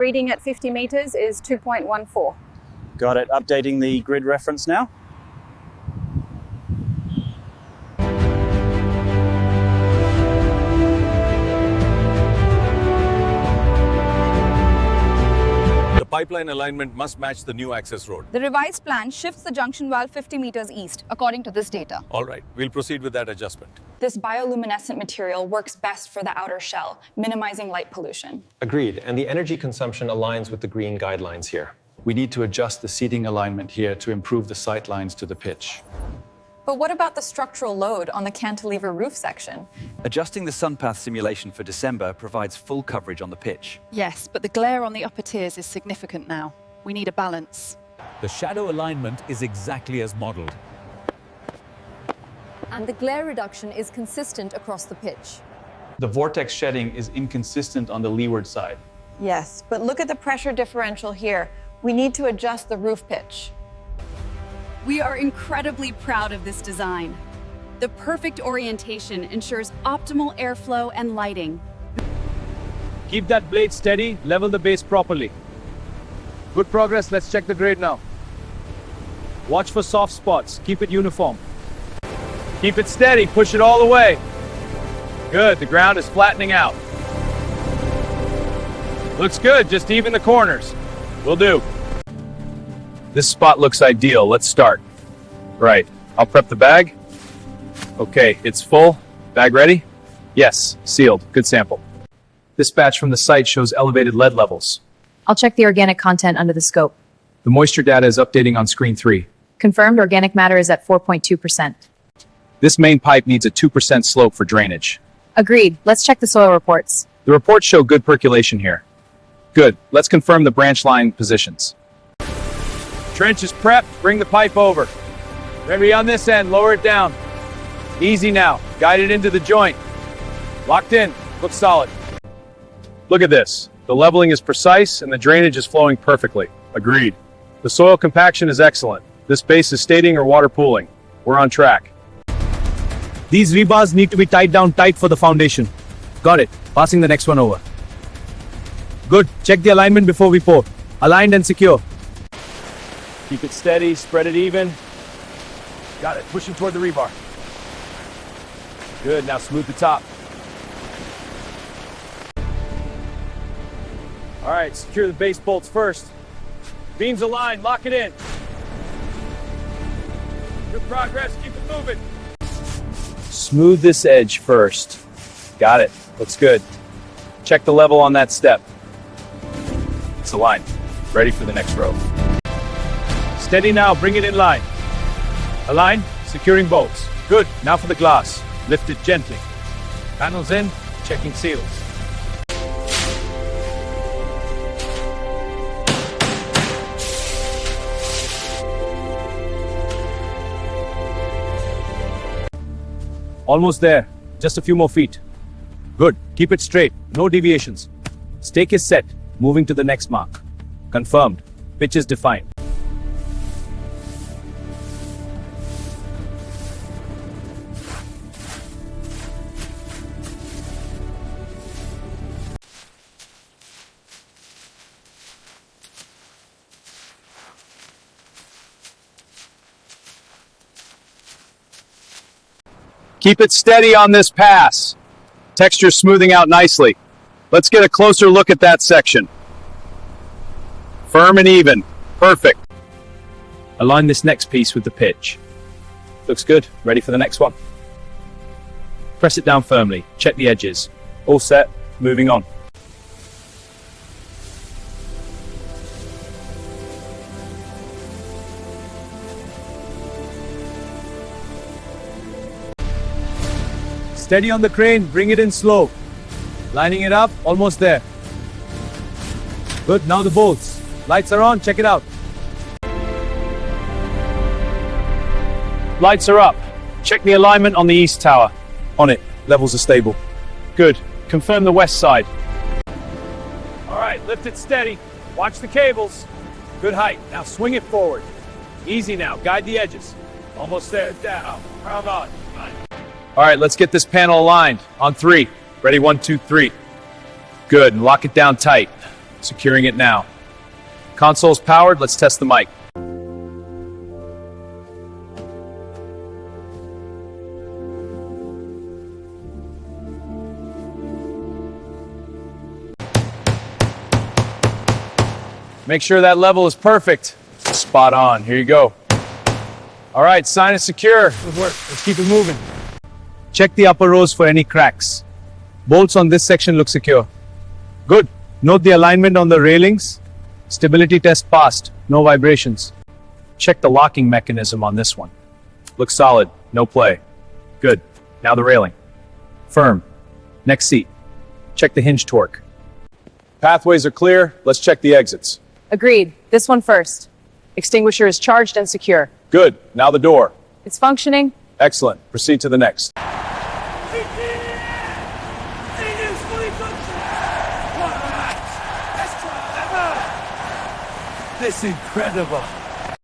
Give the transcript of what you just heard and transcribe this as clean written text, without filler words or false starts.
Reading at 50 meters is 2.14. Got it. Updating the grid reference now. The pipeline alignment must match the new access road. The revised plan shifts the junction valve 50 meters east, according to this data. All right, we'll proceed with that adjustment. This bioluminescent material works best for the outer shell, minimizing light pollution. Agreed, and the energy consumption aligns with the green guidelines here. We need to adjust the seating alignment here to improve the sight lines to the pitch. But what about the structural load on the cantilever roof section? Adjusting the sunpath simulation for December provides full coverage on the pitch. Yes, but the glare on the upper tiers is significant now. We need a balance. The shadow alignment is exactly as modeled. And the glare reduction is consistent across the pitch. The vortex shedding is inconsistent on the leeward side. Yes, but look at the pressure differential here. We need to adjust the roof pitch. We are incredibly proud of this design. The perfect orientation ensures optimal airflow and lighting. Keep that blade steady, level the base properly. Good progress, let's check the grade now. Watch for soft spots, keep it uniform. Keep it steady, push it all the way. Good, the ground is flattening out. Looks good, just even the corners. Will do. This spot looks ideal, let's start. Right, I'll prep the bag. Okay, it's full. Bag ready? Yes, sealed, good sample. This batch from the site shows elevated lead levels. I'll check the organic content under the scope. The moisture data is updating on screen 3. Confirmed organic matter is at 4.2%. This main pipe needs a 2% slope for drainage. Agreed. Let's check the soil reports. The reports show good percolation here. Good. Let's confirm the branch line positions. Trench is prepped. Bring the pipe over. Ready on this end. Lower it down. Easy now. Guide it into the joint. Locked in. Looks solid. Look at this. The leveling is precise and the drainage is flowing perfectly. Agreed. The soil compaction is excellent. This base is stating or water pooling. We're on track. These rebars need to be tied down tight for the foundation. Got it. Passing the next one over. Good. Check the alignment before we pour. Aligned and secure. Keep it steady, spread it even. Got it. Pushing toward the rebar. Good. Now smooth the top. All right, secure the base bolts first. Beams aligned. Lock it in. Good progress. Keep it moving. Smooth this edge first. Got it. Looks good. Check the level on that step. It's aligned. Ready for the next row. Steady now. Bring it in line. Align. Securing bolts. Good. Now for the glass. Lift it gently. Panels in. Checking seals. Almost there. Just a few more feet. Good. Keep it straight. No deviations. Stake is set. Moving to the next mark. Confirmed. Pitch is defined. Keep it steady on this pass. Texture smoothing out nicely. Let's get a closer look at that section. Firm and even. Perfect. Align this next piece with the pitch. Looks good. Ready for the next one. Press it down firmly. Check the edges. All set. Moving on. Steady on the crane, bring it in slow. Lining it up, almost there. Good, now the bolts. Lights are on, check it out. Lights are up. Check the alignment on the east tower. On it, levels are stable. Good, confirm the west side. All right, lift it steady. Watch the cables. Good height, now swing it forward. Easy now, guide the edges. Almost there, down, round on. All right, let's get this panel aligned. On 3. Ready, 1, 2, 3. Good, and lock it down tight. Securing it now. Console's powered, let's test the mic. Make sure that level is perfect. Spot on, here you go. All right, sign is secure. Good work. Let's keep it moving. Check the upper rows for any cracks. Bolts on this section look secure. Good. Note the alignment on the railings. Stability test passed. No vibrations. Check the locking mechanism on this one. Looks solid. No play. Good. Now the railing. Firm. Next seat. Check the hinge torque. Pathways are clear. Let's check the exits. Agreed. This one first. Extinguisher is charged and secure. Good. Now the door. It's functioning. Excellent. Proceed to the next. This is incredible.